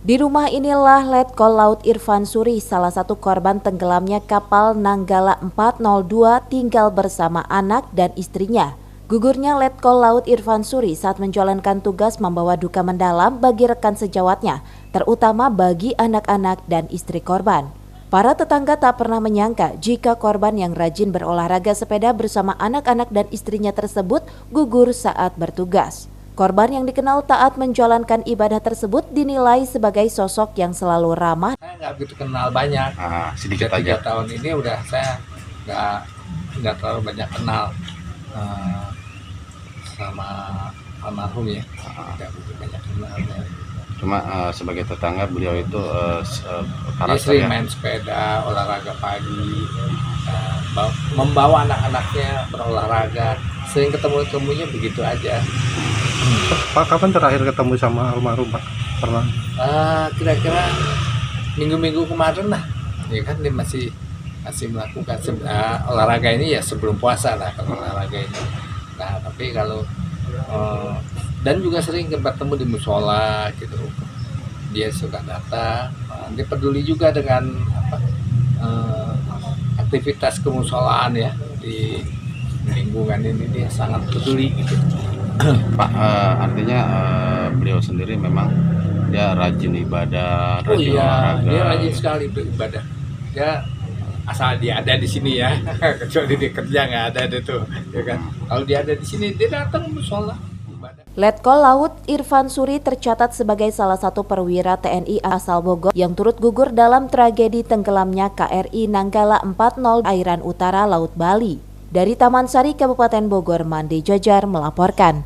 Di rumah inilah Letkol Laut Irfan Suri, salah satu korban tenggelamnya kapal Nanggala 402 tinggal bersama anak dan istrinya. Gugurnya Letkol Laut Irfan Suri saat menjalankan tugas membawa duka mendalam bagi rekan sejawatnya, terutama bagi anak-anak dan istri korban. Para tetangga tak pernah menyangka jika korban yang rajin berolahraga sepeda bersama anak-anak dan istrinya tersebut gugur saat bertugas. Korban yang dikenal taat menjalankan ibadah tersebut dinilai sebagai sosok yang selalu ramah. Saya nggak begitu kenal banyak. Sedikit Tiga aja. tahun ini udah saya nggak terlalu banyak kenal sama almarhum ya. Nggak begitu banyak kenal. Cuma sebagai tetangga beliau itu Dia sering main sepeda, olahraga pagi, membawa anak-anaknya berolahraga. Sering ketemu-temunya begitu aja. Pak, kapan terakhir ketemu sama almarhum, Pak? Pernah? Kira-kira minggu-minggu kemarin lah. Ya kan dia masih melakukan olahraga ini ya sebelum puasa lah kalau olahraga ini. Nah tapi kalau dan juga sering bertemu di musola gitu. Dia suka datang. Dia peduli juga dengan aktivitas kemusolaan ya di lingkungan ini, dia sangat peduli gitu. Pak, artinya beliau sendiri memang dia rajin ibadah, rajin olahraga. Dia rajin sekali beribadah. Dia asal dia ada di sini ya, kecuali dia kerja nggak ada tuh, ya kan. Kalau dia ada di sini, dia datang musola. Letkol Laut Irfan Suri tercatat sebagai salah satu perwira TNI asal Bogor yang turut gugur dalam tragedi tenggelamnya KRI Nanggala 40 Airan Utara Laut Bali. Dari Taman Sari, Kabupaten Bogor, Mande Jajar melaporkan.